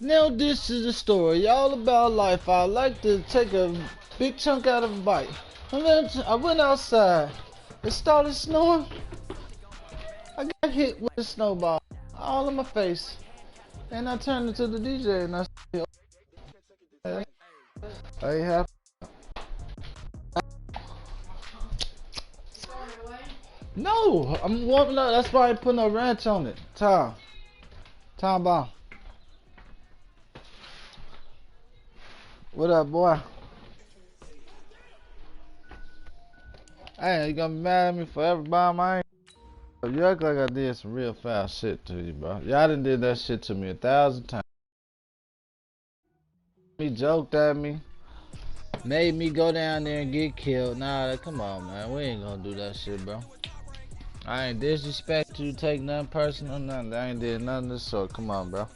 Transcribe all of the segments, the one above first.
Now this is a story all about life. I like to take a big chunk out of a bite. And then I went outside. It started snowing. I got hit with a snowball all in my face. And I turned into the DJ and I said, I have. No, I'm warming up. That's why I put no ranch on it. Time bomb. What up, boy? Hey, you gonna be mad at me forever, bomb? I ain't. You act like I did some real foul shit to you, bro. Y'all done did that shit to me 1,000 times. He joked at me, made me go down there and get killed. Nah, come on, man. We ain't gonna do that shit, bro. I ain't disrespect you, take nothing personal, nothing. I ain't did nothing of the sort. Come on, bro.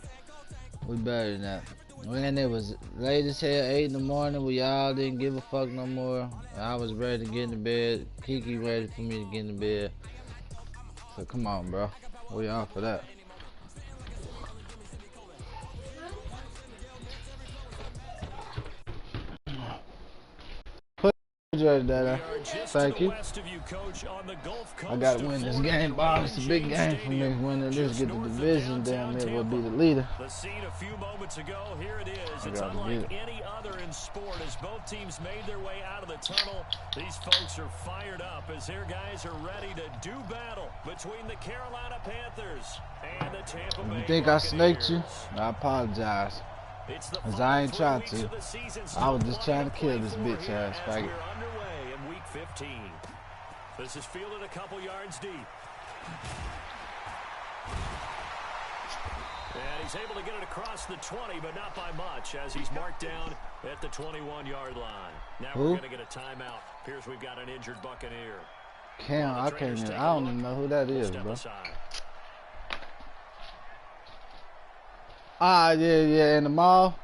We better than that. When it was late as hell, 8 in the morning, we all didn't give a fuck no more. I was ready to get into bed. Kiki ready for me to get into bed. So come on, bro. We all for that. Thank you. I gotta win this game, Bob. It's a big game for me. Winning this, get the division, damn it, will be the leader. The scene a few moments ago, here it is. It's unlike any other in sport as both teams made their way out of the tunnel. These folks are fired up as their guys are ready to do battle between the Carolina Panthers and the Tampa Bay. You think I snaked you? I apologize. Cause I ain't trying to. I was just trying to kill this bitch ass faggot. Underway in week 15. This is fielded a couple yards deep. And he's able to get it across the 20, but not by much, as he's marked down at the 21-yard line. Now we're going to get a timeout. Appears we've got an injured Buccaneer. Cam, I don't even know who that is, bro. Ah, yeah, in the mall.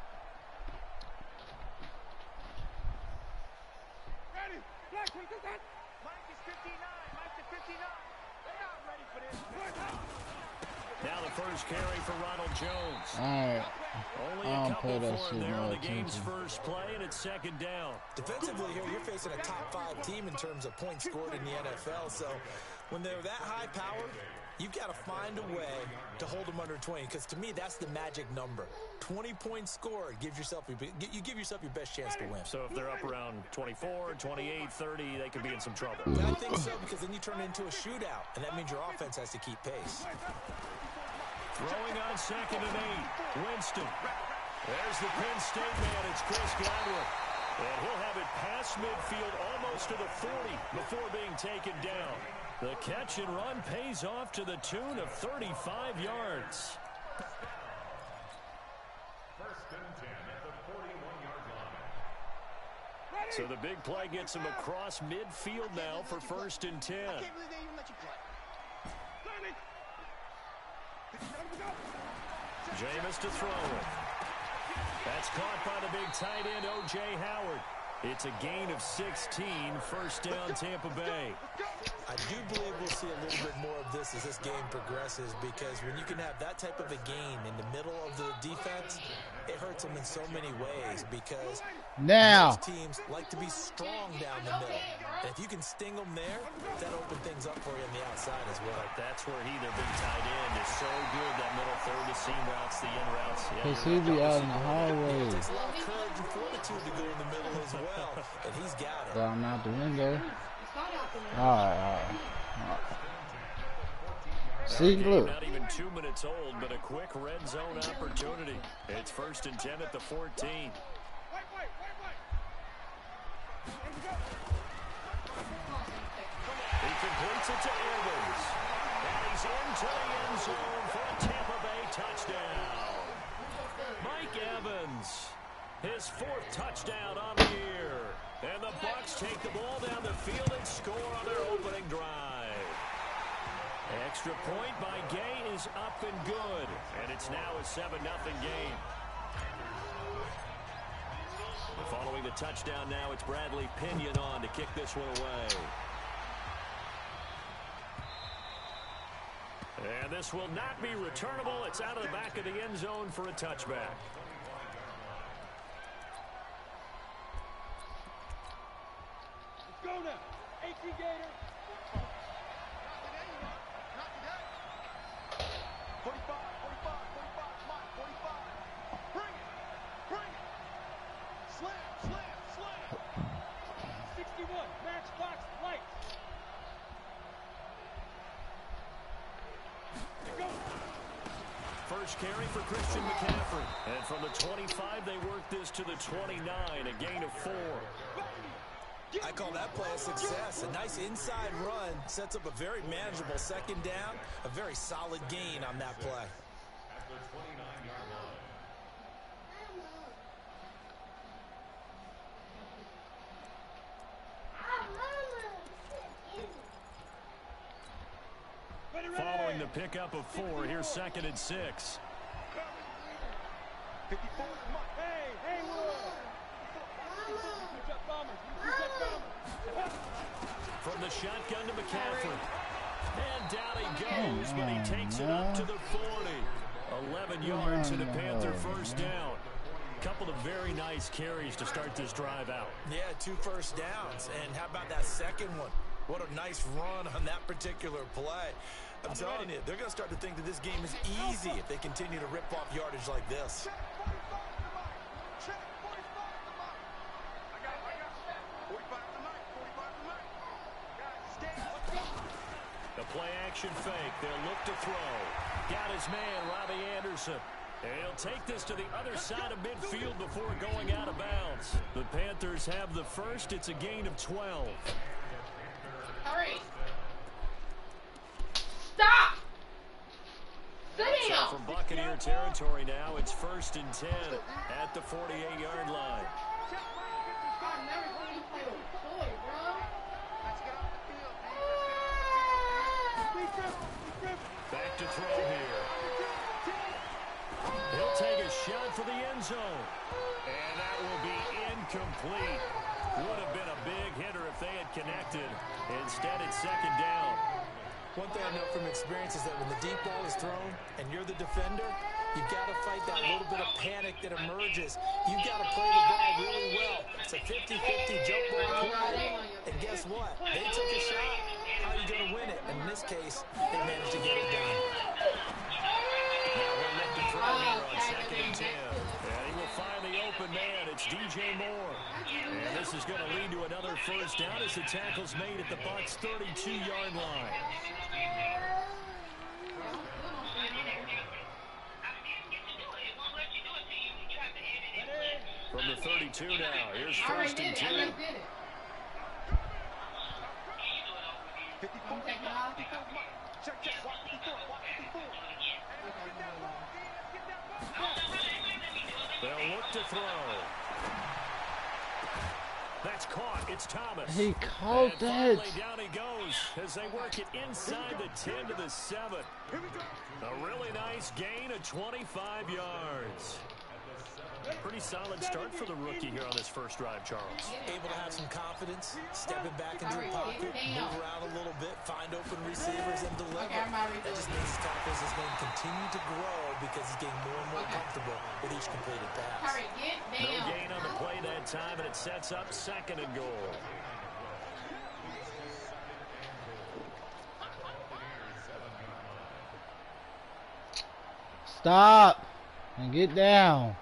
Now the first carry for Ronald Jones. Alright. Only a couple for him there on the game's first play, and it's second down. Defensively here, you're facing a top 5 team in terms of points scored in the NFL, so when they're that high powered, you've got to find a way to hold them under 20, because to me, that's the magic number. 20 points scored, you give yourself your best chance to win. So if they're up around 24, 28, 30, they could be in some trouble. I think so, because then you turn it into a shootout, and that means your offense has to keep pace. Throwing on 2nd and 8. Winston. There's the Penn State man. It's Chris Godwin. And he'll have it past midfield almost to the 40 before being taken down. The catch and run pays off to the tune of 35 yards. First and 10 at the 41-yard line. So the big play gets him across midfield now for 1st and 10. Jameis to throw it. That's caught by the big tight end, O.J. Howard. It's a gain of 16, first down Tampa Bay. I do believe we'll see a little bit more of this as this game progresses, because when you can have that type of a gain in the middle of the defense, it hurts them in so many ways, because most teams like to be strong down the middle. And if you can sting them there, that opens things up for you on the outside as well. That's where their big tight end, is so good, that middle third, the seam routes, the in routes. Because he be out in the hallway. It takes a lot of courage and fortitude to go in the middle as well, and he's got it. Down out the window. Alright. See, look. Not even 2 minutes old, but a quick red zone opportunity. It's 1st and 10 at the 14. He completes it to Evans. And he's into the end zone for a Tampa Bay touchdown. Mike Evans, his 4th touchdown on the year. And the Bucs take the ball down the field and score on their opening drive. Extra point by Gay is up and good. And it's now a 7-0 game. Following the touchdown now, it's Bradley Pinion on to kick this one away. And this will not be returnable. It's out of the back of the end zone for a touchback. Let's go now. 18 Gator. 45, 45, 45, come on, 45. Bring it, bring it. Slam, slam, slam. 61, matchbox lights. Go. First carry for Christian McCaffrey. And from the 25, they work this to the 29, a gain of 4. I call that play a success. A nice inside run sets up a very manageable 2nd down. A very solid gain on that play. At the 29-yard line. Following the pickup of 4, here's 2nd and 6. 54, come on. Hey, Haywood. From the shotgun to McCaffrey. And down he goes, but he takes it up to the 40. 11 yards and a Panther 1st down. Couple of very nice carries to start this drive out. Yeah, 2 first downs. And how about that second one? What a nice run on that particular play. I'm telling you, they're going to start to think that this game is easy if they continue to rip off yardage like this. The play action fake. They'll look to throw. Got his man, Robbie Anderson. And he'll take this to the other side of midfield before going out of bounds. The Panthers have the first. It's a gain of 12. Hurry. Stop. Sit So down. from Buccaneer territory now, it's 1st and 10 at the 48-yard line. I've never seen you play with toy, bro. Back to throw here. He'll take a shot for the end zone. And that will be incomplete. Would have been a big hitter if they had connected. Instead, it's 2nd down. One thing I know from experience is that when the deep ball is thrown and you're the defender, you've got to fight that little bit of panic that emerges. You've got to play the ball really well. It's a 50-50 jump ball play. And guess what? They took a shot. How are you going to win it? And in this case, they managed to get it done. Now he'll look to throw here on 2nd and 10. And he will find the open man. It's DJ Moore. And this is going to lead to another 1st down as the tackle's made at the Bucs' 32-yard line. From the 32 now, here's 1st and 10. They'll look to throw. That's caught. It's Thomas. He caught and that. finally down he goes as they work it inside the 10 to the 7. A really nice gain of 25 yards. Pretty solid start for the rookie here on this first drive, Charles. Able to have some confidence, stepping back into the pocket, move around a little bit, find open receivers, and deliver. That just means his confidence is going to continue to grow because he's getting more and more comfortable with each completed pass. No gain on the play that time, and it sets up 2nd and goal. Stop and get down.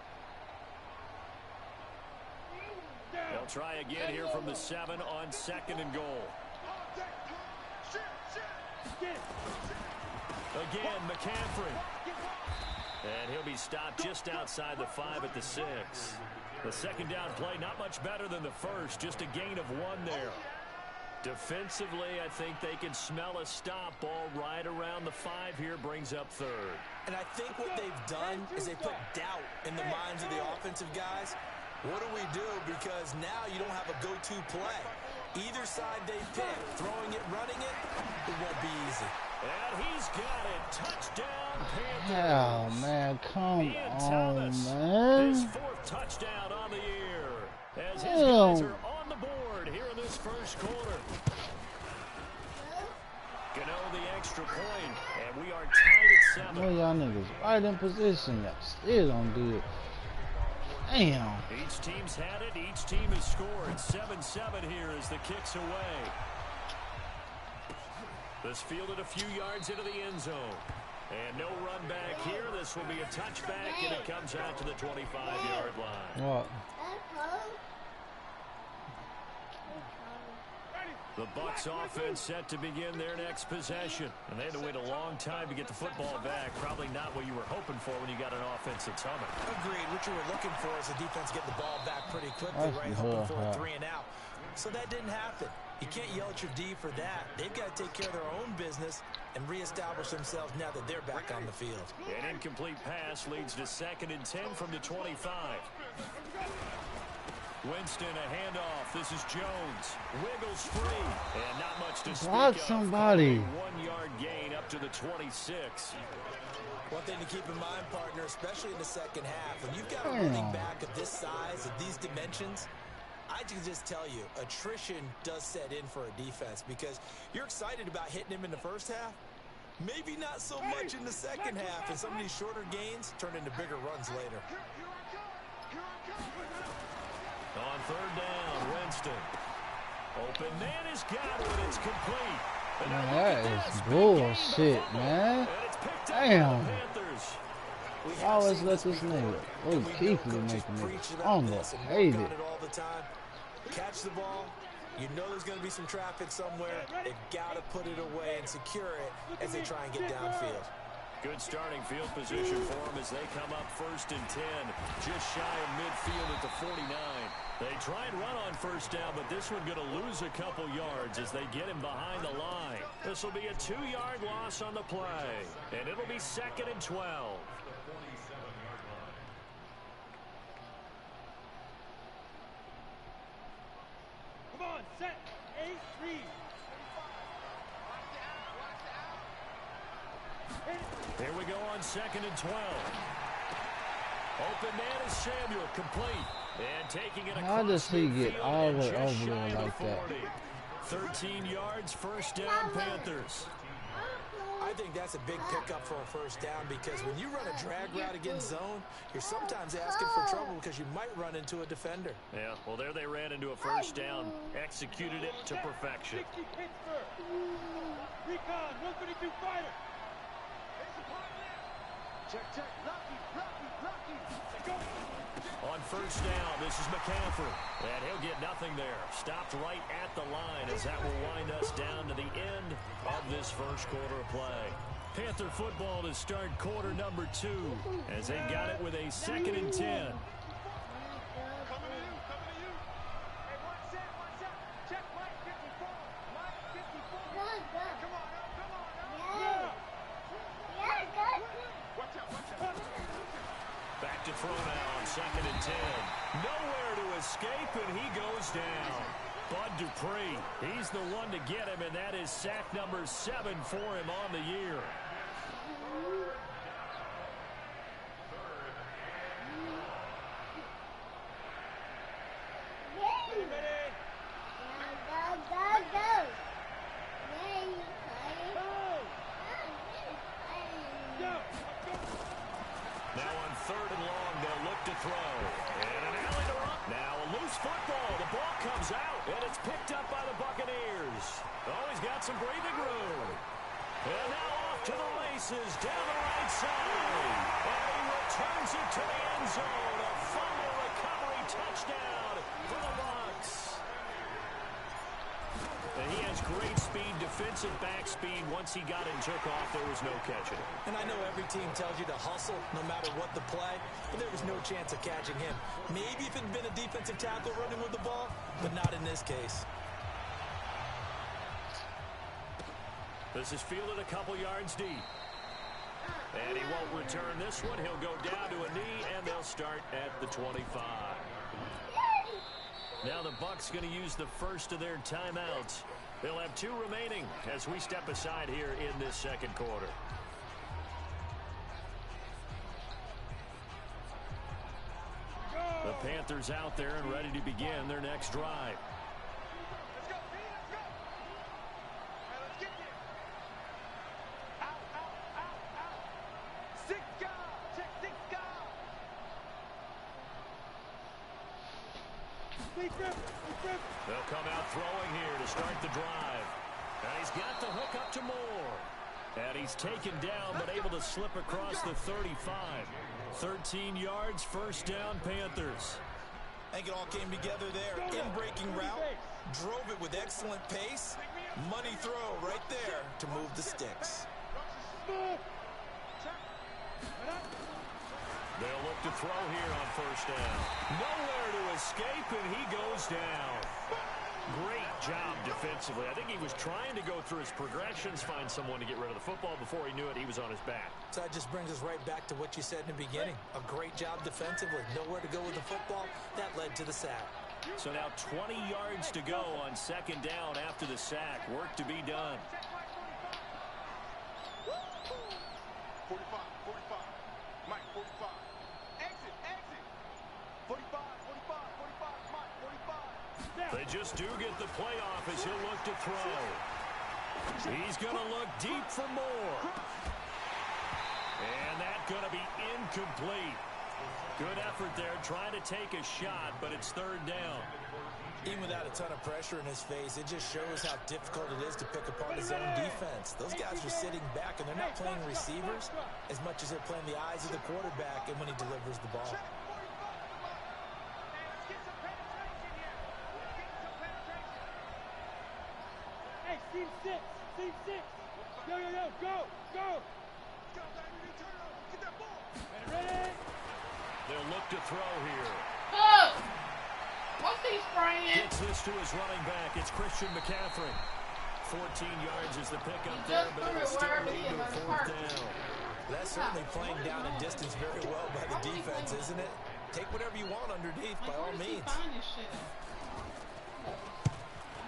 They'll try again here from the 7 on 2nd and goal. Again, McCaffrey. And he'll be stopped just outside the 5 at the 6. The second down play, not much better than the first, just a gain of 1 there. Defensively, I think they can smell a stop. Ball right around the 5 here, brings up 3rd. And I think what they've done is they put doubt in the minds of the offensive guys. What do we do? Because now you don't have a go-to play. Either side they pick, throwing it, running it, it won't be easy. And he's got it. Touchdown, Panthers. Hell, man, come Ian on, Thomas, man. his 4th touchdown on the year. As his guys are on the board here in this first quarter. Gano the extra point, and we are tied at 7. Well, y'all niggas right in position. Y'all still don't do it. Damn. Each team's had it. Each team has scored. 7-7 here as the kick's away. This fielded a few yards into the end zone. And no run back here. This will be a touchback, and it comes out to the 25-yard line. What? The Bucs offense set to begin their next possession. And they had to wait a long time to get the football back. Probably not what you were hoping for when you got an offense that's humming. Agreed. What you were looking for is the defense getting the ball back pretty quickly, right? Hoping for a 3 and out. So that didn't happen. You can't yell at your D for that. They've got to take care of their own business and reestablish themselves now that they're back on the field. An incomplete pass leads to 2nd and 10 from the 25. Winston, a handoff. This is Jones. Wiggles free. And not much to speak Block of. somebody. 1-yard gain up to the 26. One thing to keep in mind, partner, especially in the second half, when you've got a running back of this size, of these dimensions, I can just tell you, attrition does set in for a defense because you're excited about hitting him in the first half. Maybe not so much in the second half, and some of these shorter gains turn into bigger runs later. On 3rd down, Winston. Open man is got it. It's complete. And Man, now look at that is this. bullshit, Big gain man. and it's picked up by Damn. the Panthers. We have Always seen let this this before, nigga. and Oh, we know Keith coaches making preach it. about Almost this and hate work on it. all the time. Catch the ball. You know there's going to be some traffic somewhere. They've got to put it away and secure it as they try and get downfield. Good starting field position for them as they come up 1st and 10. Just shy of midfield at the 49. They try and run on 1st down, but this one going to lose a couple yards as they get him behind the line. This will be a 2-yard loss on the play, and it'll be 2nd and 12. Come on, set, 8-3. Here we go on 2nd and 12. Open man is Samuel, complete. And taking it How across does he get midfield all and the way just over shy there of the like that? 40. 13 yards, 1st down, Panthers. I think that's a big pickup for a 1st down because when you run a drag route against zone, you're sometimes asking for trouble because you might run into a defender. Yeah, well, there they ran into a 1st down, executed it to perfection. 60 Pittsburgh. Recon, 132 fighter. Check, check, blocky. Go. On 1st down, this is McCaffrey. And he'll get nothing there. Stopped right at the line as that will wind us down to the end of this first quarter of play. Panther football to start quarter number 2 as they got it with a 2nd and 10. Coming to you. Hey, one set. Check, Mike 54. Come on. Yeah. Watch out. Back to throw now on 2nd and 10. Nowhere to escape, and he goes down. Bud Dupree, he's the one to get him, and that is sack number 7 for him on the year. Now on 3rd and long, they'll look to throw. And an alley to run. Now a loose football. The ball comes out, and it's picked up by the Buccaneers. Oh, he's got some breathing room. And now off to the races down the right side. And he returns it to the end zone. A fumble recovery touchdown for the Bucs. And he has great speed, defensive back speed. Once he got it and took off, there was no catching it. And I know every team tells you to hustle no matter what the play, but there was no chance of catching him. Maybe if it had been a defensive tackle running with the ball, but not in this case. This is fielded a couple yards deep. And he won't return this one. He'll go down to a knee, and they'll start at the 25. Now the Bucs going to use the first of their timeouts. They'll have 2 remaining as we step aside here in this second quarter. The Panthers out there and ready to begin their next drive. Let's go, B, let's go. All right, let's get there. Out, out, out, out. 6 guard. Check 6 guard. They'll come out throwing here to start the drive. And he's got the hook up to Moore. And he's taken down but able to slip across the 35. 13 yards, first down, Panthers. I think it all came together there. In-breaking route, drove it with excellent pace. Money throw right there to move the sticks. They'll look to throw here on first down. Nowhere to escape, and he goes down. Great job defensively. I think he was trying to go through his progressions, find someone to get rid of the football. Before he knew it, he was on his back. So that just brings us right back to what you said in the beginning. A great job defensively. Nowhere to go with the football. That led to the sack. So now 20 yards to go on second down after the sack. Work to be done. 45, 45. Mike, 45. Exit, exit. 45, 45, 45. Mike, 45. They just do get the playoff as he'll look to throw. He's going to look deep for more. And that's going to be incomplete. Good effort there, trying to take a shot, but it's third down. Even without a ton of pressure in his face, it just shows how difficult it is to pick apart his own defense. Those guys are sitting back, and they're not playing receivers as much as they're playing the eyes of the quarterback and when he delivers the ball. Hey, team 6, team 6. Yo, yo, yo, go, go. Let's go, baby. Turn it over. Get that ball. Ready? They'll look to throw here. Oh! What's he spraying? Gets this to his running back. It's Christian McCaffrey. 14 yards is the pickup there, but it'll still lead to a fourth down. That's certainly playing down in distance very well by the defense, isn't it? Take whatever you want underneath, by all means.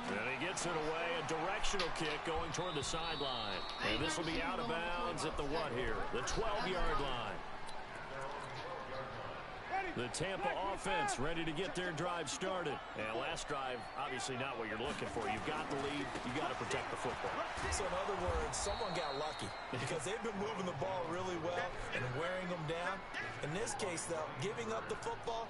And he gets it away, a directional kick going toward the sideline. And this will be out of bounds at the what here? The 12-yard line. The Tampa offense ready to get their drive started. And last drive, obviously not what you're looking for. You've got the lead. You've got to protect the football. So in other words, someone got lucky because they've been moving the ball really well and wearing them down. In this case, though, giving up the football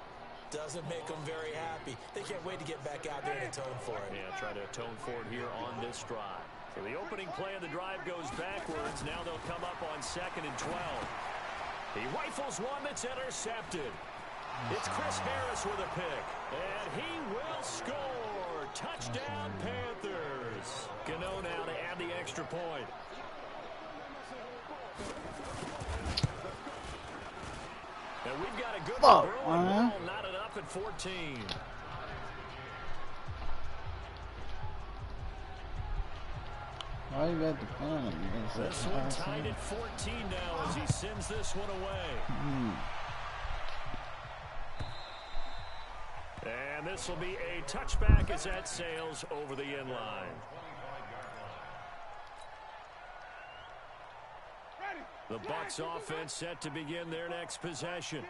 doesn't make them very happy. They can't wait to get back out there and atone for it. Yeah, try to atone for it here on this drive. So the opening play of the drive goes backwards. Now they'll come up on 2nd and 12. He rifles one that's intercepted. It's Chris Harris with a pick. And he will score. Touchdown, Panthers. Gano now to add the extra point. And we've got a good one brewing. Ball knotted up at 14. Why you got the fun? This one tied at 14 now as he sends this one away. And this will be a touchback as that sails over the end line. The Bucs offense set to begin their next possession.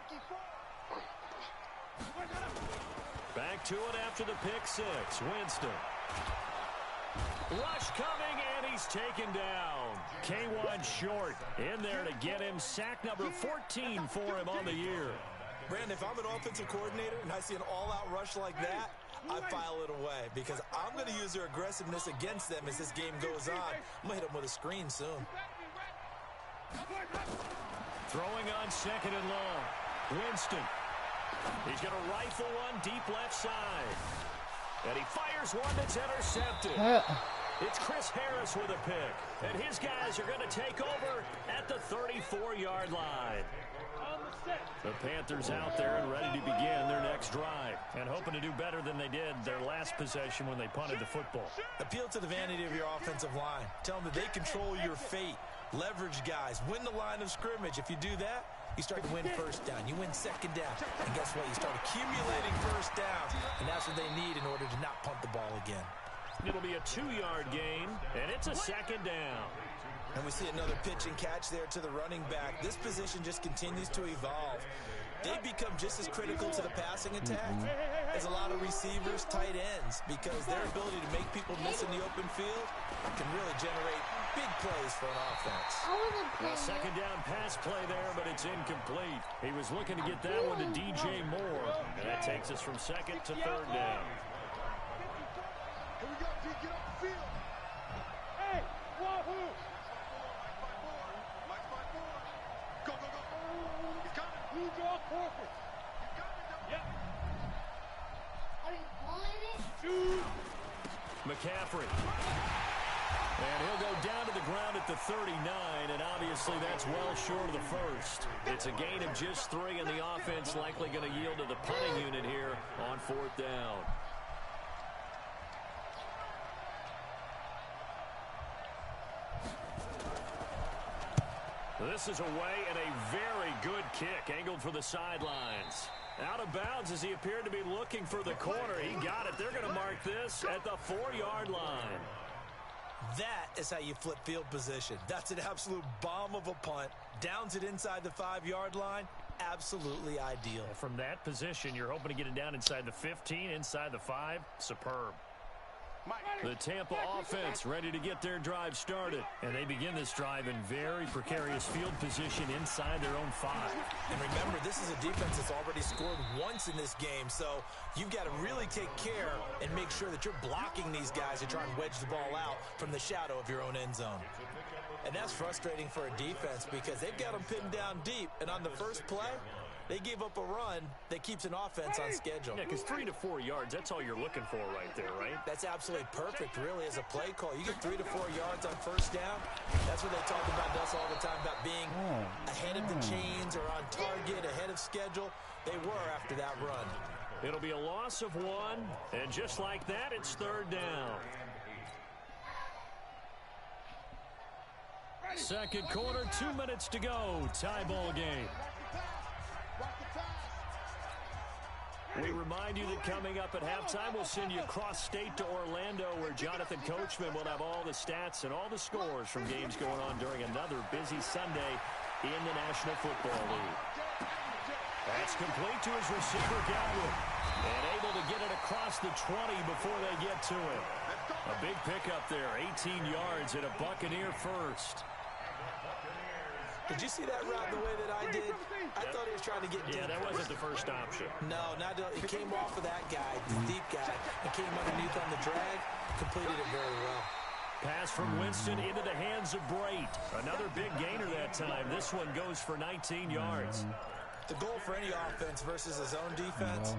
Back to it after the pick six. Winston. Rush coming, and he's taken down. K1 short in there to get him. Sack number 14 for him on the year. Brandon, if I'm an offensive coordinator and I see an all-out rush like that, I file it away because I'm going to use their aggressiveness against them as this game goes on. I'm going to hit them with a screen soon. Throwing on 2nd and long. Winston. He's going to rifle one deep left side. And he fires one that's intercepted. It's Chris Harris with a pick. And his guys are going to take over at the 34-yard line. The Panthers out there and ready to begin their next drive and hoping to do better than they did their last possession when they punted the football. Appeal to the vanity of your offensive line. Tell them that they control your fate. Leverage guys. Win the line of scrimmage. If you do that, you start to win first down. You win second down. And guess what? You start accumulating first downs. And that's what they need in order to not punt the ball again. It'll be a 2-yard gain, and it's a second down. And we see another pitch and catch there to the running back. This position just continues to evolve. They become just as critical to the passing attack as a lot of receivers, tight ends, because their ability to make people miss in the open field can really generate big plays for an offense. A second down pass play there, but it's incomplete. He was looking to get that one to DJ Moore, and that takes us from second to third down. Here we go, D. Get up the field. Hey, wahoo! Go, go, go. He's coming. You draw corporate. Yep. Are you calling it? Shoot. McCaffrey. And he'll go down to the ground at the 39, and obviously that's well short of the first. It's a gain of just 3, and the offense likely going to yield to the punting unit here on 4th down. This is away and a very good kick angled for the sidelines. Out of bounds as he appeared to be looking for the corner. He got it. They're going to mark this at the 4-yard line. That is how you flip field position. That's an absolute bomb of a punt. Downs it inside the 5-yard line. Absolutely ideal. From that position, you're hoping to get it down inside the 15, inside the 5. Superb. The Tampa offense ready to get their drive started. And they begin this drive in very precarious field position inside their own 5. And remember, this is a defense that's already scored once in this game, so you've got to really take care and make sure that you're blocking these guys to try and wedge the ball out from the shadow of your own end zone. And that's frustrating for a defense because they've got them pinned down deep, and on the first play, they gave up a run that keeps an offense on schedule. Yeah, because 3 to 4 yards, that's all you're looking for right there, right? That's absolutely perfect, really, as a play call. You get 3 to 4 yards on first down. That's what they talk about us all the time, about being ahead of the chains or on target, ahead of schedule. They were after that run. It'll be a loss of 1, and just like that, it's 3rd down. Second quarter, 2 minutes to go. Tie ball game. We remind you that coming up at halftime, we'll send you cross-state to Orlando, where Jonathan Coachman will have all the stats and all the scores from games going on during another busy Sunday in the National Football League. That's complete to his receiver, Godwin, and able to get it across the 20 before they get to it. A big pickup there, 18 yards and a Buccaneer first. Did you see that route the way that I did? I thought he was trying to get deep. Yeah, that wasn't the first option. No, it came off of that guy, the deep guy, and came underneath on the drag, completed it very well. Pass from Winston into the hands of Brait. Another big gainer that time. This one goes for 19 yards. The goal for any offense versus his own defense,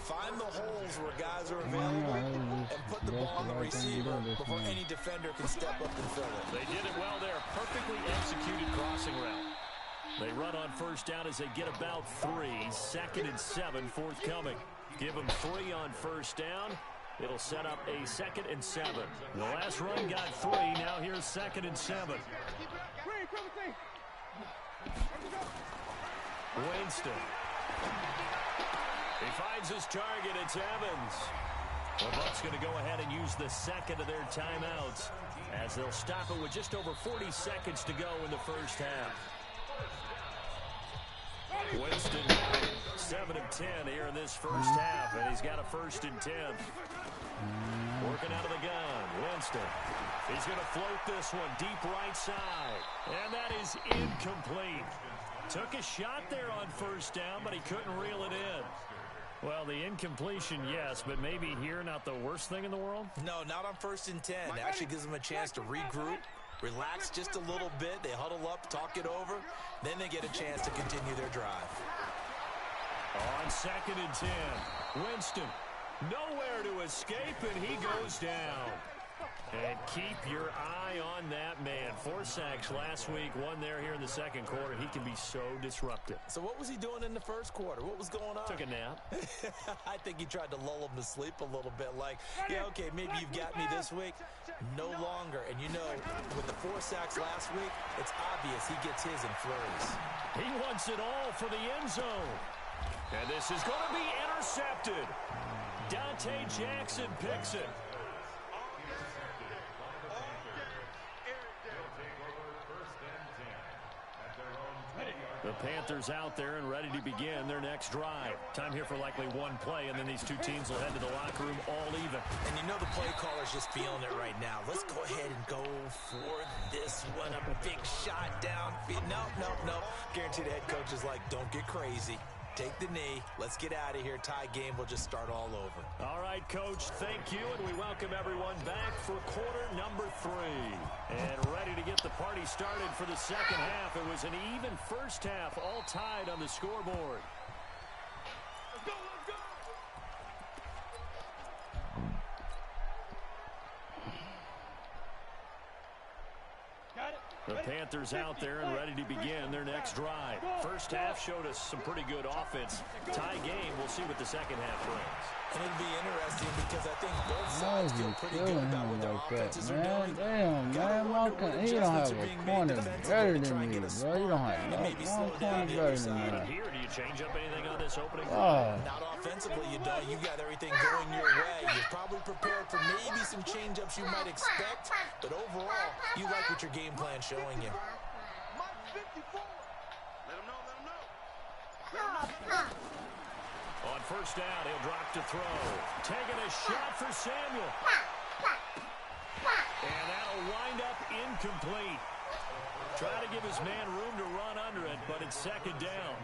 find the holes where guys are available and put the ball on the receiver before any defender can step up and fill it. They did it well there. Perfectly executed crossing route. They run on first down as they get about 3. 2nd and 7 forthcoming. Give them 3 on first down. It'll set up a 2nd and 7. The last run got 3. Now here's 2nd and 7. Winston. He finds his target. It's Evans. The Bucs going to go ahead and use the second of their timeouts as they'll stop it with just over 40 seconds to go in the first half. Winston, 7 of 10 here in this first half, and he's got a 1st and 10. Working out of the gun, Winston. He's going to float this one deep right side, and that is incomplete. Took a shot there on first down, but he couldn't reel it in. Well, the incompletion, yes, but maybe here not the worst thing in the world? No, not on 1st and 10. It actually gives them a chance to regroup, relax just a little bit. They huddle up, talk it over. Then they get a chance to continue their drive. On 2nd and 10, Winston nowhere to escape, and he goes down. And keep your eye on that man. 4 sacks last week, 1 there here in the second quarter. He can be so disruptive. So what was he doing in the first quarter? What was going on? Took a nap. I think he tried to lull him to sleep a little bit. Like, yeah, okay, maybe you've got me this week. No longer. And you know, with the 4 sacks last week, it's obvious he gets his in flurries. He wants it all for the end zone. And this is going to be intercepted. Dante Jackson picks it. The Panthers out there and ready to begin their next drive. Time here for likely 1 play, and then these 2 teams will head to the locker room all even. And you know the play caller's just feeling it right now. Let's go ahead and go for this one. A big shot down. No. Guaranteed the head coach is like, don't get crazy. Take the knee. Let's get out of here. Tie game will just start all over. All right, Coach, thank you, and we welcome everyone back for quarter number 3. And ready to get the party started for the second half. It was an even first half, all tied on the scoreboard. Let's go, let's go. Got it. The Panthers out there and ready to begin their next drive. First half showed us some pretty good offense. Tie game, we'll see what the second half brings. And it'll be interesting because I think both sides feel pretty good about what their offenses are doing. Damn, man, he don't have a corner better than me, bro. You don't have no corner better than me. Here, do you change up anything on this opening? Not offensively, you don't. You got everything going your way. You're probably prepared for maybe some change-ups you might expect, but overall, you like what your game plan's showing you. Mike 54. Let him know. On first down, he'll drop to throw. Taking a shot for Samuel. And that'll wind up incomplete. Try to give his man room to run under it, but it's second down.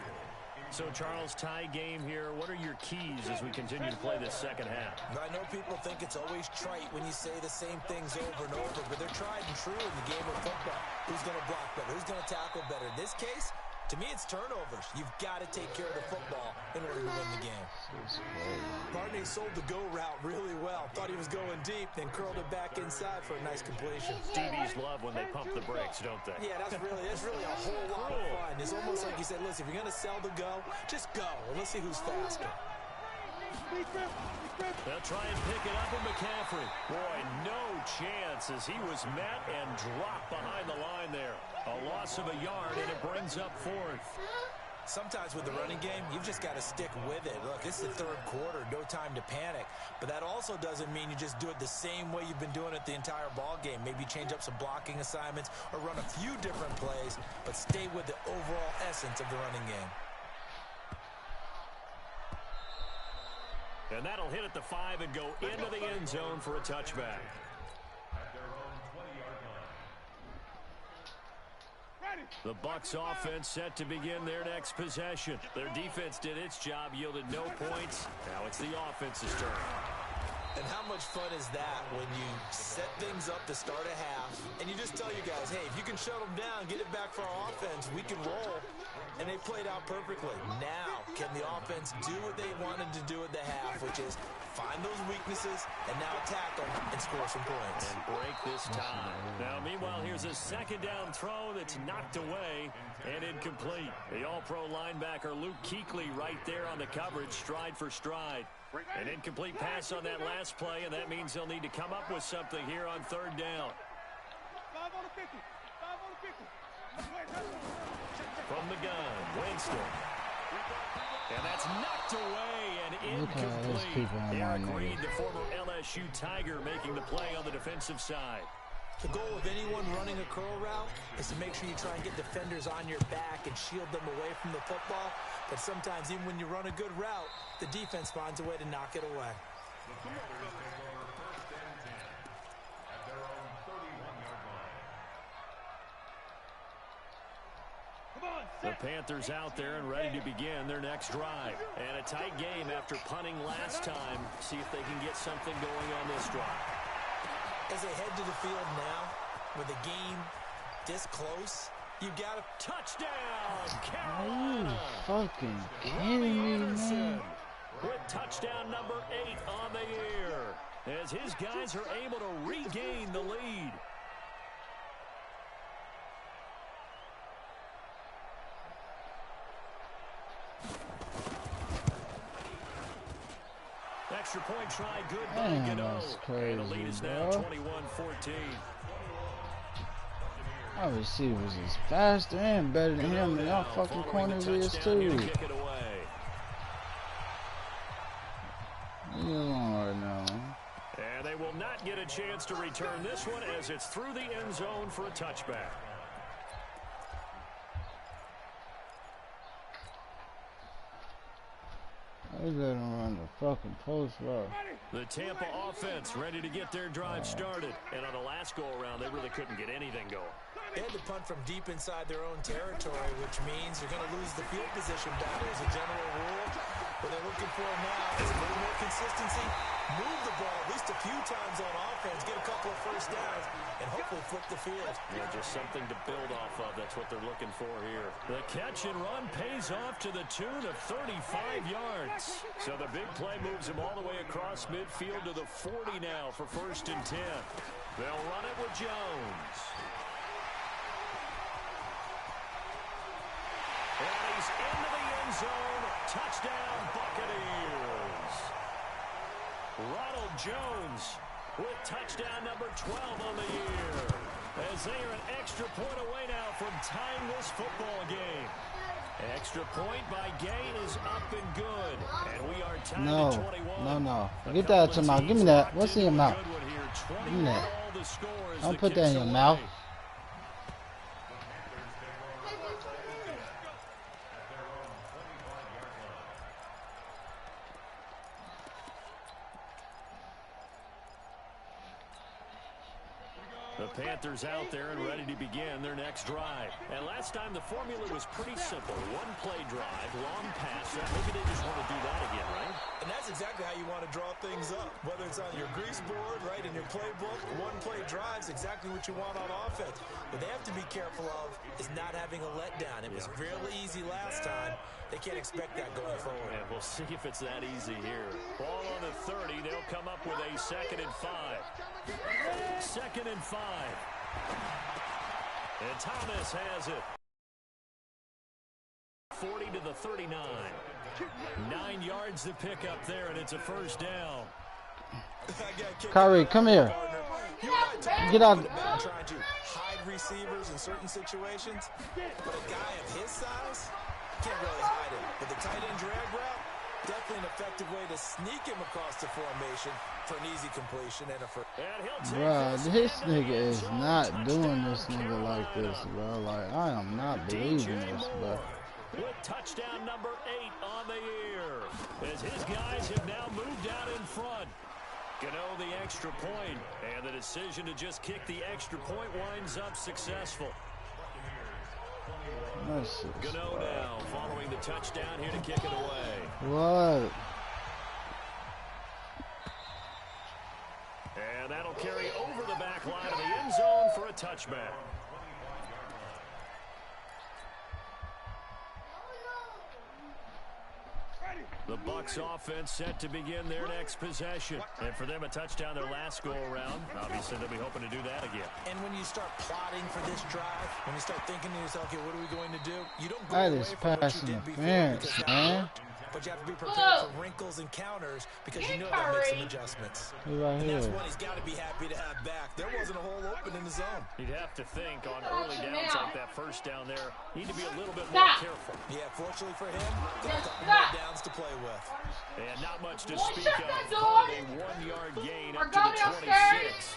So, Charles, tie game here. What are your keys as we continue to play this second half? I know people think it's always trite when you say the same things over and over, but they're tried and true in the game of football. Who's going to block better? Who's going to tackle better? In this case, to me, it's turnovers. You've got to take care of the football in order to win the game. Barney sold the go route really well. Thought he was going deep, then curled it back inside for a nice completion. DBs love when they pump the brakes, don't they? Yeah, that's really a whole lot of fun. It's almost like you said, listen, if you're going to sell the go, just go. And let's see who's faster. They'll try and pick it up with McCaffrey. Boy, no chance as he was met and dropped behind the line there. A loss of a yard, and it brings up 4th. Sometimes with the running game, you've just got to stick with it. Look, it's the third quarter, no time to panic. But that also doesn't mean you just do it the same way you've been doing it the entire ball game. Maybe change up some blocking assignments or run a few different plays, but stay with the overall essence of the running game. And that'll hit at the 5 and go into the end zone for a touchback. The Bucs offense set to begin their next possession. Their defense did its job, yielded no points. Now it's the offense's turn. And how much fun is that when you set things up to start a half and you just tell your guys, hey, if you can shut them down, get it back for our offense, we can roll. And they played out perfectly. Now, can the offense do what they wanted to do at the half, which is find those weaknesses and now attack them and score some points. And break this tie. Now, meanwhile, here's a second down throw that's knocked away and incomplete. The all-pro linebacker Luke Kuechly right there on the coverage, stride for stride. An incomplete pass on that last play, and that means they'll need to come up with something here on third down. 5 on the 50. 5 on the 50. From the gun, Winston. And that's knocked away and incomplete. Eric Reed, the former LSU Tiger, making the play on the defensive side. The goal of anyone running a curl route is to make sure you try and get defenders on your back and shield them away from the football. But sometimes even when you run a good route, the defense finds a way to knock it away. The Panthers out there and ready to begin their next drive. And a tight game after punting last time. See if they can get something going on this drive. As they head to the field now, with the game this close, you got a touchdown, Are Carolina! you fucking kidding me, man? With touchdown number 8 on the year. as his guys are able to regain the lead. Extra point try, good by Gano. And the lead is now 21-14. Our receivers is faster and better than him, and y'all fucking corners is too. Leave me alone right now. And they will not get a chance to return this one as it's through the end zone for a touchback. They let him run the fucking post route. The Tampa offense ready to get their drive started. And on the last go-around, they really couldn't get anything going. They had to punt from deep inside their own territory, which means they're going to lose the field position battle as a general rule. What they're looking for now is a little more consistency, move the ball at least a few times on offense, get a couple of first downs, and hopefully flip the field. Yeah, just something to build off of. That's what they're looking for here. The catch and run pays off to the tune of 35 yards. So the big play moves him all the way across midfield to the 40 now for 1st and 10. They'll run it with Jones. And he's into the end zone. Touchdown, Buccaneers. Ronald Jones with touchdown number 12 on the year. As they are an extra point away now from tying this football game. Extra point by Gay is up and good. And we are tied at 21. No. Get that out your mouth. Give me that. What's in your mouth? Give me that. Don't put that in your mouth. The Panthers out there and ready to begin their next drive. And last time the formula was pretty simple. One play drive, long pass. Maybe they just want to do that again, right? And that's exactly how you want to draw things up. Whether it's on your grease board, right, in your playbook, one play drive's exactly what you want on offense. What they have to be careful of is not having a letdown. It was really easy last time. They can't expect that going forward. Yeah, we'll see if it's that easy here. Ball on the 30. They'll come up with a 2nd and 5. 2nd and 5. And Thomas has it. 40 to the 39. 9 yards to pick up there, and it's a 1st down. Kyrie, come here. Get out. Trying to hide receivers in certain situations, but a guy of his size can't really hide it. But the tight end drag route, definitely an effective way to sneak him across the formation for an easy completion and a first. Bro, this nigga is not doing this nigga like this, bro. Like, I am not believing this, bro. With touchdown number 8 on the year, as his guys have now moved out in front. Gano the extra point, and the decision to just kick the extra point winds up successful. Gano now following the touchdown here to kick it away. What? And that'll carry over the back line of the end zone for a touchback. The Bucs offense set to begin their next possession. And for them, a touchdown their last go-around. Obviously, they'll be hoping to do that again. And when you start plotting for this drive, when you start thinking to yourself, okay, what are we going to do? You don't go away from what you did before because that worked. But you have to be prepared for wrinkles and counters because you know they'll make some adjustments. Right and that's here. what he's got to be happy to have back. There wasn't a hole open in the zone. You'd have to think on early downs like that 1st down there, need to be a little bit more careful. Yeah, fortunately for him, got a couple more downs to play with. And not much to speak of. A 1-yard gain up to the 26.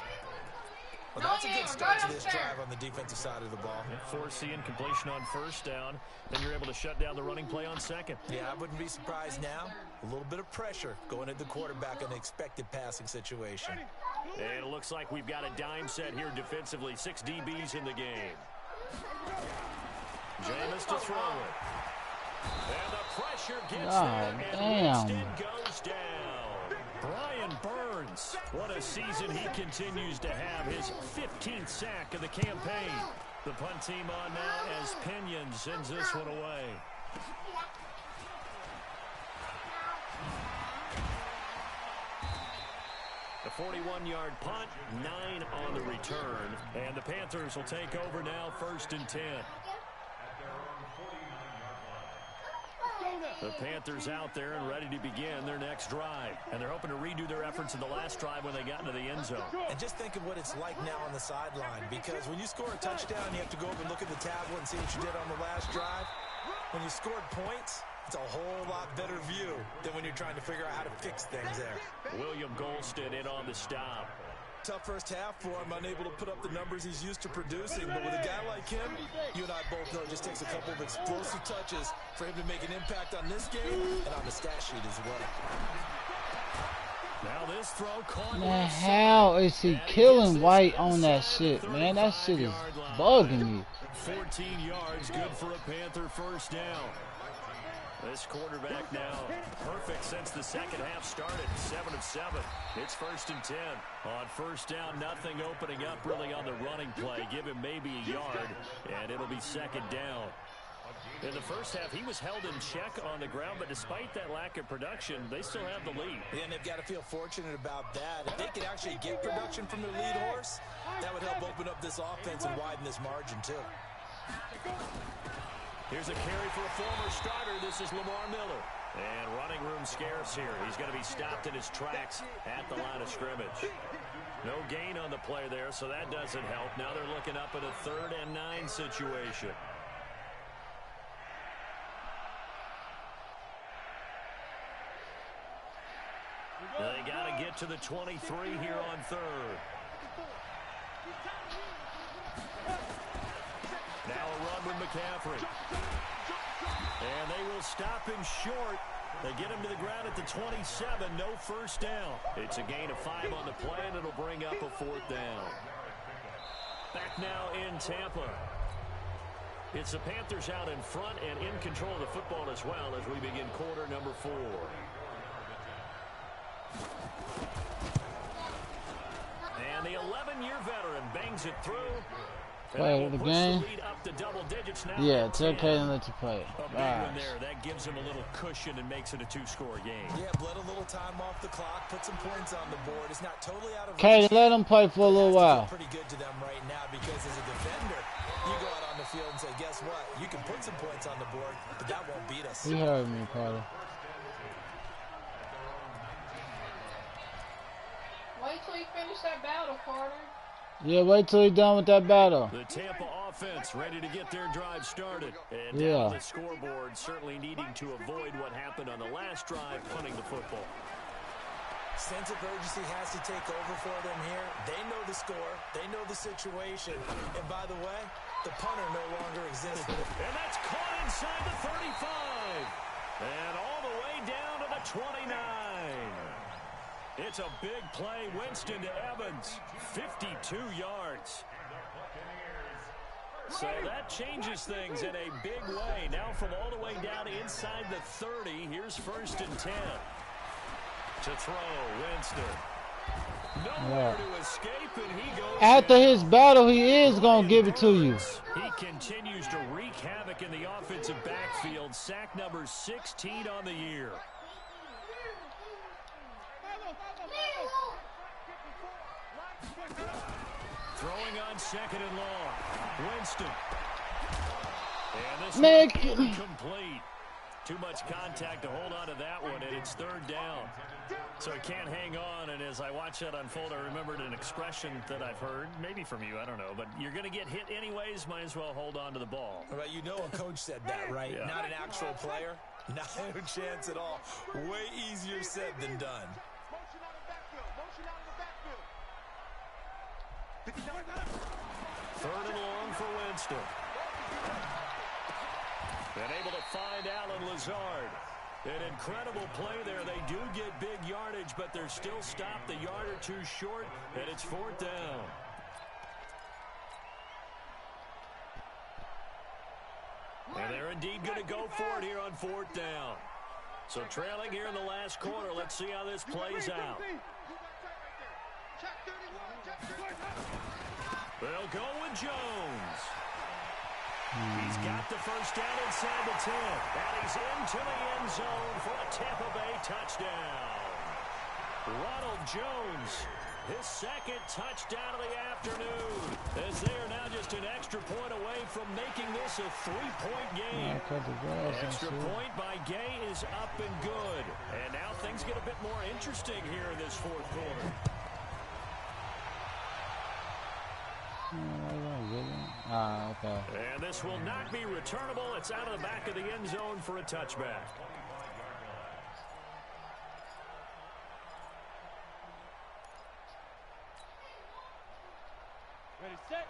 Well, that's a good start to this drive on the defensive side of the ball. Forcing completion on 1st down. Then you're able to shut down the running play on 2nd. Yeah, I wouldn't be surprised now. A little bit of pressure going at the quarterback in an expected passing situation. And it looks like we've got a dime set here defensively. 6 DBs in the game. Jameis to throw it. And the pressure gets there, and Winston goes down. Brian Burns, what a season he continues to have. His 15th sack of the campaign. The punt team on now as Pinion sends this one away. The 41-yard punt, 9 on the return. And the Panthers will take over now, 1st and 10. The Panthers out there and ready to begin their next drive. And they're hoping to redo their efforts in the last drive when they got into the end zone. And just think of what it's like now on the sideline, because when you score a touchdown, you have to go over and look at the tablet and see what you did on the last drive. When you scored points, it's a whole lot better view than when you're trying to figure out how to fix things there. William Golston in on the stop. Tough first half for him, unable to put up the numbers he's used to producing. But with a guy like him, you and I both know it just takes a couple of explosive touches for him to make an impact on this game and on the stat sheet as well. Now this throw caught. Man, how is he killing White on that shit, man? That shit is bugging me. 14 yards, good for a Panther first down. This quarterback now perfect since the second half started. 7 of 7. It's 1st and 10. On first down, nothing opening up really on the running play. Give him maybe a yard, and it'll be 2nd down. In the first half, he was held in check on the ground, but despite that lack of production, they still have the lead. And they've got to feel fortunate about that. If they could actually get production from their lead horse, that would help open up this offense and widen this margin too. Here's a carry for a former starter. This is Lamar Miller. And running room scarce here. He's going to be stopped in his tracks at the line of scrimmage. No gain on the play there, so that doesn't help. Now they're looking up at a 3rd and 9 situation. They got to get to the 23 here on 3rd. Now a run with McCaffrey. And they will stop him short. They get him to the ground at the 27. No first down. It's a gain of 5 on the play, and it'll bring up a 4th down. Back now in Tampa. It's the Panthers out in front and in control of the football as well as we begin quarter number 4. And the 11-year veteran bangs it through. Play the game. Yeah, it's okay to let you play it. There. That gives him a little cushion and makes it a 2-score game. Yeah, let a little time off the clock, put some points on the board. It's not totally out of Okay, let him play for a little while. Pretty good to them right now because as a defender, you go out on the field and say, guess what? You can put some points on the board, but that won't beat us. He heard me, Carter. Wait till you finish that battle, Carter. Yeah, wait till he's done with that battle. The Tampa offense ready to get their drive started. And now the scoreboard certainly needing to avoid what happened on the last drive, punting the football. Sense of urgency has to take over for them here. They know the score. They know the situation. And by the way, the punter no longer exists. And that's caught inside the 35. And all the way down to the 29. It's a big play. Winston to Evans. 52 yards. So that changes things in a big way. Now from all the way down inside the 30. Here's 1st and 10. To throw, Winston. Nowhere to escape, and he goes. After his battle, he is going to give it to you. He continues to wreak havoc in the offensive backfield. Sack number 16 on the year. Throwing on 2nd and long. Winston. And this one complete. Too much contact to hold on to that one, and it's 3rd down. So he can't hang on, and as I watch that unfold, I remembered an expression that I've heard, maybe from you, I don't know, but you're going to get hit anyways, might as well hold on to the ball. Right, you know a coach said that, right? Yeah. Not an actual player. Not a chance at all. Way easier said than done. 3rd and long for Winston. And able to find Alan Lazard. An incredible play there. They do get big yardage, but they're still stopped a yard or 2 short, and it's 4th down. And they're indeed going to go for it here on 4th down. So trailing here in the last quarter. Let's see how this plays out. They'll go with Jones. He's got the first down inside the 10. And he's into the end zone for a Tampa Bay touchdown. Ronald Jones, his second touchdown of the afternoon, as they are now just an extra point away from making this a 3-point game. Extra point by Gay is up and good. And now things get a bit more interesting here in this fourth quarter. Okay. And this will not be returnable. It's out of the back of the end zone for a touchback.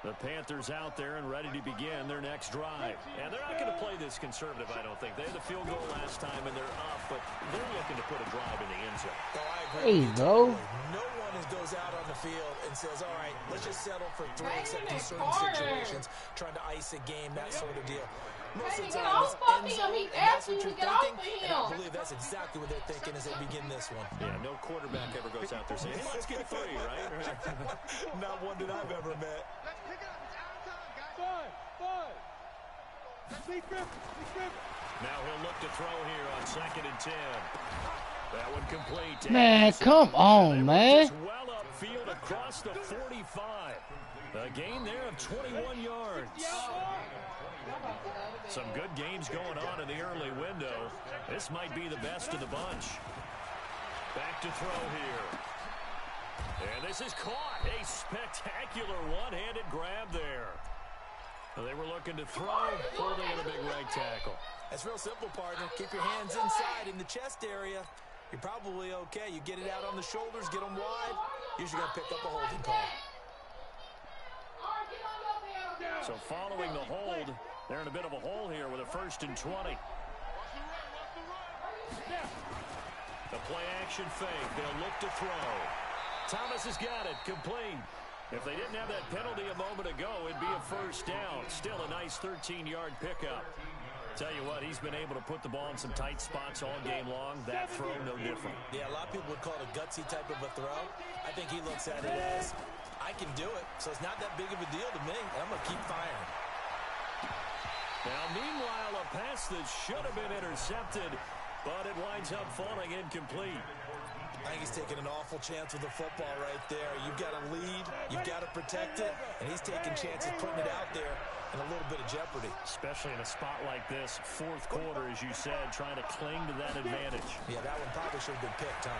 The Panthers out there and ready to begin their next drive. And they're not going to play this conservative, I don't think. They had the field goal last time, and they're up, but they're looking to put a drive in the end zone. Oh, I agree. There you go. No one goes out on the field and says, all right, let's just settle for three except in certain situations, trying to ice a game, that sort of deal. Most of the time, it's end zone, and that's what you're thinking. And I believe that's exactly what they're thinking as they begin this one. Yeah, no quarterback ever goes out there saying, hey, let's get 3, right? Not one that I've ever met. Let's pick it up. It's out of time, guys. 5. Lee Griffin. Now he'll look to throw here on 2nd and 10. That one complete. Man, come on, man. Well upfield across the 45. A gain there of 21 yards. Some good games going on in the early window. This might be the best of the bunch. Back to throw here. And this is caught. A spectacular one-handed grab there. They were looking to throw, holding in a big right tackle. That's real simple, partner. Keep your hands inside in the chest area. You're probably okay. You get it out on the shoulders, get them wide. Usually going to pick up a holding call. So following the hold, they're in a bit of a hole here with a 1st and 20. The play-action fake. They'll look to throw. Thomas has got it. Complete. If they didn't have that penalty a moment ago, it'd be a 1st down. Still a nice 13-yard pickup. Tell you what, he's been able to put the ball in some tight spots all game long. That throw, no different. Yeah, a lot of people would call it a gutsy type of a throw. I think he looks at it as, I can do it, so it's not that big of a deal to me, and I'm going to keep firing. Now, meanwhile, a pass that should have been intercepted, but it winds up falling incomplete. I think he's taking an awful chance with the football right there. You've got to lead, you've got to protect it, and he's taking chances putting it out there in a little bit of jeopardy. Especially in a spot like this, 4th quarter, as you said, trying to cling to that advantage. Yeah, that one probably should have been picked, huh?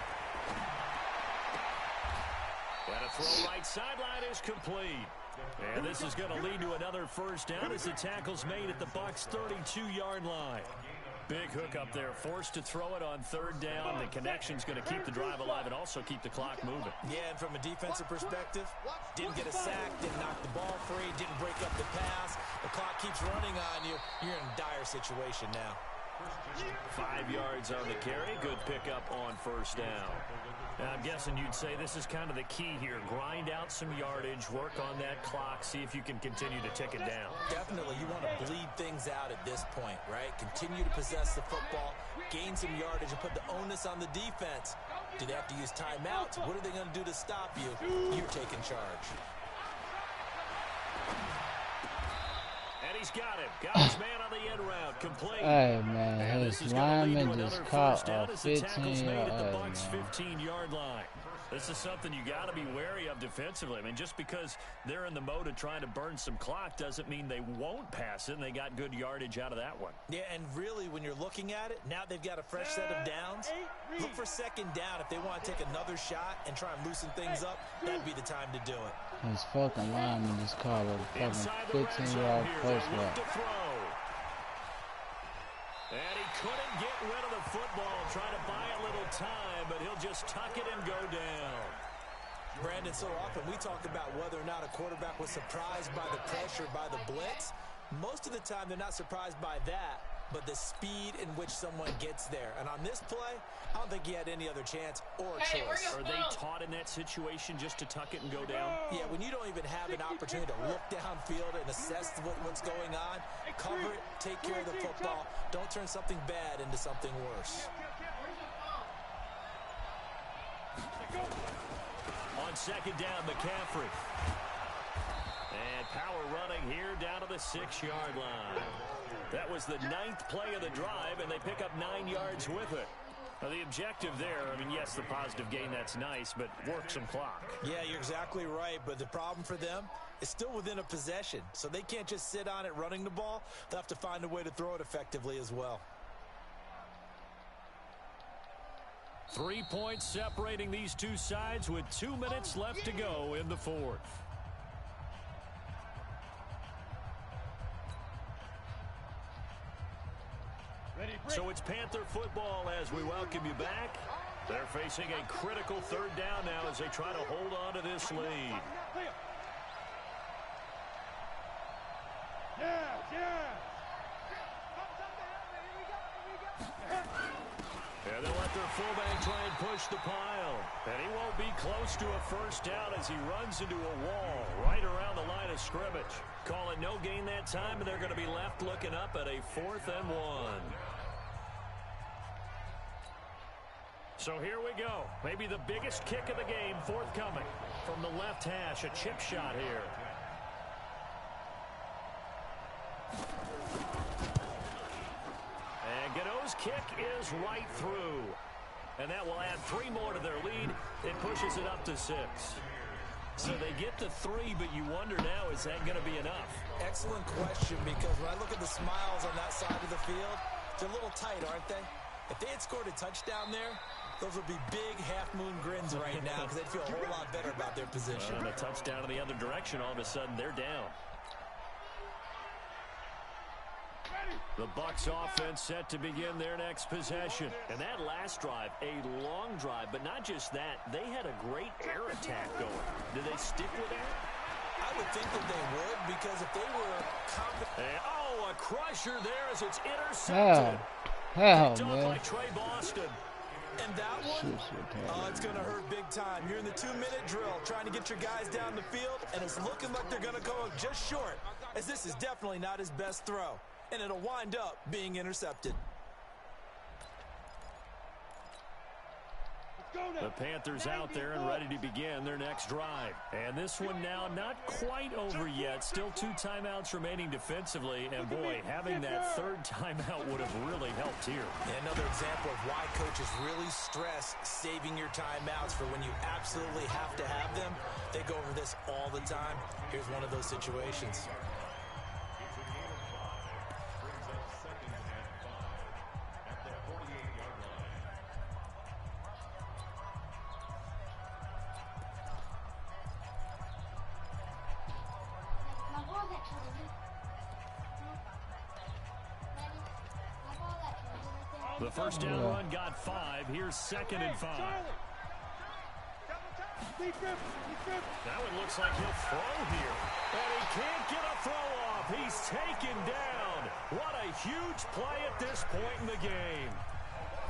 And a throw right sideline is complete. And this is going to lead to another 1st down as the tackle's made at the Bucs' 32-yard line. Big hook up there, forced to throw it on 3rd down. The connection's going to keep the drive alive and also keep the clock moving. Yeah, and from a defensive perspective, didn't get a sack, didn't knock the ball free, didn't break up the pass. The clock keeps running on you. You're in a dire situation now. 5 yards on the carry. Good pickup on 1st down. Now, I'm guessing you'd say this is kind of the key here. Grind out some yardage, work on that clock, see if you can continue to tick it down. Definitely, you want to bleed things out at this point, right? Continue to possess the football, gain some yardage, and put the onus on the defense. Do they have to use timeouts? What are they going to do to stop you? You're taking charge. And he's got him. Got his man on the end route. Complete. Hey, man, And his this is going to lead to lineman another just 1st caught down a as the tackle's made at the 15-yard, Bucs' man. 15-yard line. This is something you got to be wary of defensively. I mean, just because they're in the mode of trying to burn some clock doesn't mean they won't pass it, and they got good yardage out of that one. Yeah, and really, when you're looking at it, now they've got a fresh set of downs. Look for 2nd down. If they want to take another shot and try and loosen things up, that'd be the time to do it. His fucking lineman just caught a fucking 15-yard first look route. to throw. And he couldn't get rid of the football, trying to buy a little time, but he'll just tuck it and go down. Brandon, so often we talk about whether or not a quarterback was surprised by the pressure, by the blitz. Most of the time, they're not surprised by that, but the speed in which someone gets there. And on this play, I don't think he had any other chance or choice. Are they taught in that situation just to tuck it and go down? Yeah, when you don't even have an opportunity to look downfield and assess what's going on, cover it, take care of the football. Don't turn something bad into something worse. On 2nd down, McCaffrey. And power running here down to the 6-yard line. That was the 9th play of the drive, and they pick up 9 yards with it. Well, the objective there, I mean, yes, the positive gain, that's nice, but work some clock. Yeah, you're exactly right, but the problem for them is still within a possession, so they can't just sit on it running the ball. They'll have to find a way to throw it effectively as well. 3 points separating these two sides with 2 minutes left to go in the fourth. So it's Panther football as we welcome you back. They're facing a critical third down now as they try to hold on to this lead. And they'll let their fullback try and push the pile. And he won't be close to a first down as he runs into a wall right around the line of scrimmage. Call it no gain that time, and they're going to be left looking up at a 4th and 1. So here we go. Maybe the biggest kick of the game forthcoming from the left hash. A chip shot here. And Gano's kick is right through. And that will add 3 more to their lead. It pushes it up to 6. So they get to 3, but you wonder now, is that going to be enough? Excellent question, because when I look at the smiles on that side of the field, they're a little tight, aren't they? If they had scored a touchdown there, those would be big half-moon grins right now because they'd feel a whole lot better about their position. And a touchdown in the other direction, all of a sudden they're down. The Bucs offense set to begin their next possession. And that last drive, a long drive, but not just that, they had a great air attack going. Did they stick with that? I would think that they would, because if they were confident. Oh, a crusher there as it's intercepted. Hell, Picked off man. by Trey Boston. And that one, oh, it's going to hurt big time. You're in the 2-minute drill trying to get your guys down the field, and it's looking like they're going to go just short, as this is definitely not his best throw, and it'll wind up being intercepted. The Panthers out there and ready to begin their next drive. And this one now not quite over yet. Still 2 timeouts remaining defensively. And, boy, having that 3rd timeout would have really helped here. Another example of why coaches really stress saving your timeouts for when you absolutely have to have them. They go over this all the time. Here's one of those situations. The first down run got 5. Here's 2nd and 5. Now it looks like he'll throw here. And he can't get a throw off. He's taken down. What a huge play at this point in the game.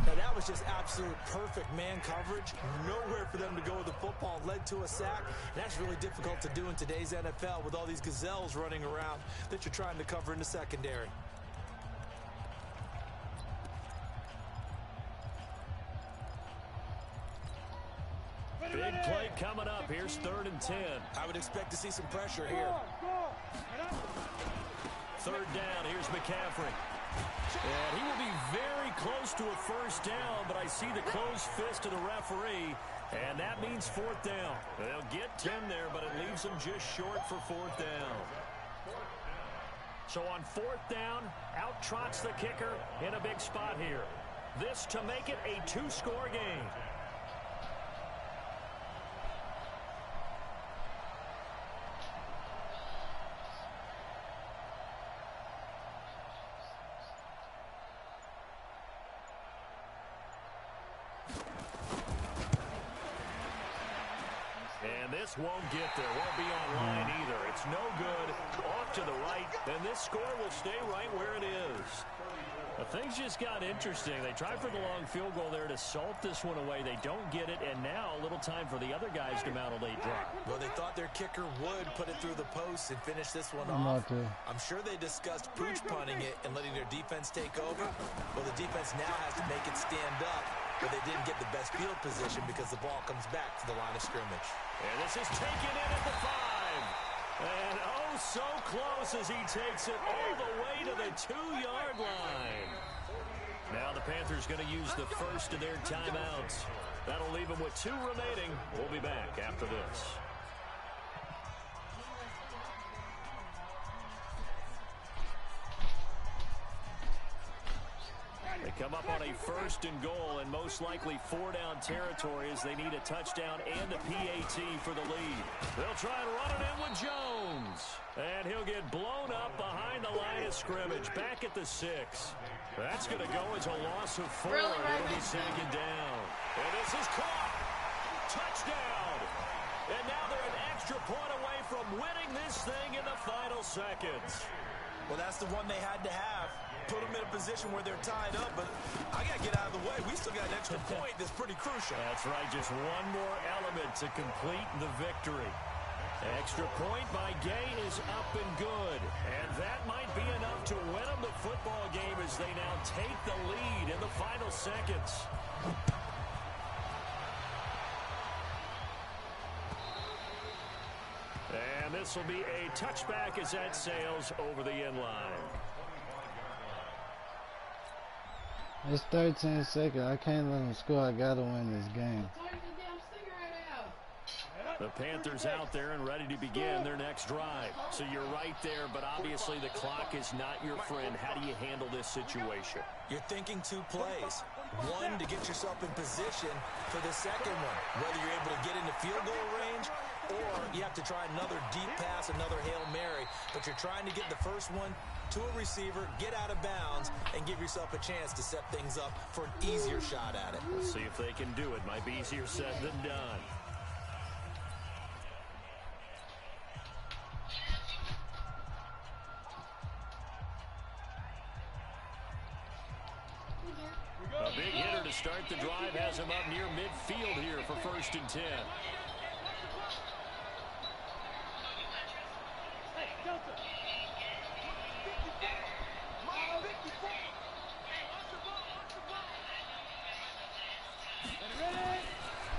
Now that was just absolute perfect man coverage. Nowhere for them to go with the football. Led to a sack. And that's really difficult to do in today's NFL with all these gazelles running around that you're trying to cover in the secondary. Big play coming up. Here's 3rd and 10. I would expect to see some pressure here. 3rd down. Here's McCaffrey. And he will be very close to a first down, but I see the closed fist of the referee, and that means 4th down. They'll get 10 there, but it leaves them just short for 4th down. So on 4th down, out trots the kicker in a big spot here. This to make it a 2-score game. And this won't get there. Won't be online either. It's no good. Off to the right. And this score will stay right where it is. But things just got interesting. They tried for the long field goal there to salt this one away. They don't get it. And now a little time for the other guys to mount a late drive. Well, they thought their kicker would put it through the post and finish this one off. I'm sure they discussed pooch punting it and letting their defense take over. Well, the defense now has to make it stand up. But they didn't get the best field position because the ball comes back to the line of scrimmage. And this is taken in at the 5. And oh, so close as he takes it all the way to the 2-yard line. Now the Panthers going to use the first of their timeouts. That'll leave them with 2 remaining. We'll be back after this. They come up on a 1st and goal and most likely 4-down territory as they need a touchdown and a PAT for the lead. They'll try and run it in with Jones. And he'll get blown up behind the line of scrimmage, back at the 6. That's going to go as a loss of 4. Really, It'll be 2nd down. And this is caught. Touchdown. And now they're an extra point away from winning this thing in the final seconds. Well, that's the one they had to have. Put them in a position where they're tied up, but I got to get out of the way. We still got an extra point that's pretty crucial. That's right, just one more element to complete the victory. Extra point by Gay is up and good, and that might be enough to win them the football game as they now take the lead in the final seconds. And this will be a touchback as that sails over the end line. It's 13 seconds. I can't let them score. I gotta win this game. Turn the damn cigarette out. The Panthers out there and ready to begin their next drive. So you're right there, but obviously the clock is not your friend. How do you handle this situation? You're thinking 2 plays. One, to get yourself in position for the second one. Whether you're able to get into field goal range or you have to try another deep pass, another Hail Mary. But you're trying to get the first one to a receiver, get out of bounds, and give yourself a chance to set things up for an easier shot at it. We'll see if they can do it. Might be easier said than done. A big hitter to start the drive has him up near midfield here for 1st and 10.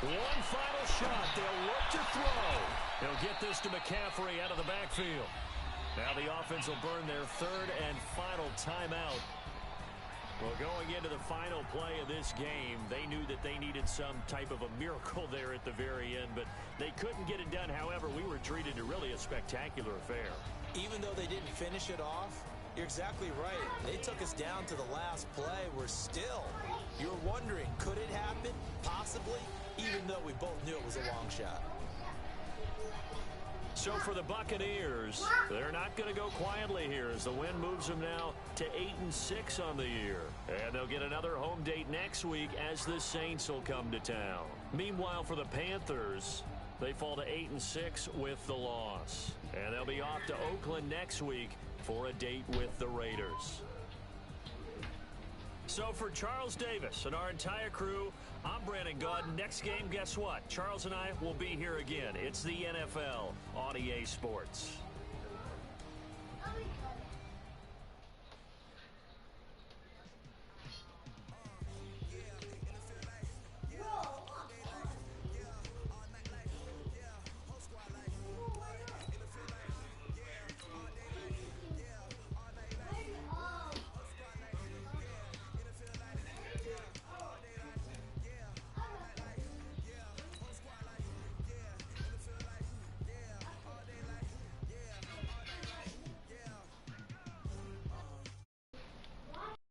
One final shot. They'll look to throw. They'll get this to McCaffrey out of the backfield. Now the offense will burn their 3rd and final timeout. Well, going into the final play of this game, they knew that they needed some type of a miracle there at the very end, but they couldn't get it done. However, we were treated to really a spectacular affair. Even though they didn't finish it off, you're exactly right. They took us down to the last play. We're still, you're wondering, could it happen? Possibly, even though we both knew it was a long shot. So for the Buccaneers, they're not going to go quietly here as the win moves them now to 8-6 on the year. And they'll get another home date next week as the Saints will come to town. Meanwhile, for the Panthers, they fall to 8-6 with the loss. And they'll be off to Oakland next week for a date with the Raiders. So for Charles Davis and our entire crew, I'm Brandon Gauden. Next game, guess what? Charles and I will be here again. It's the NFL on EA Sports.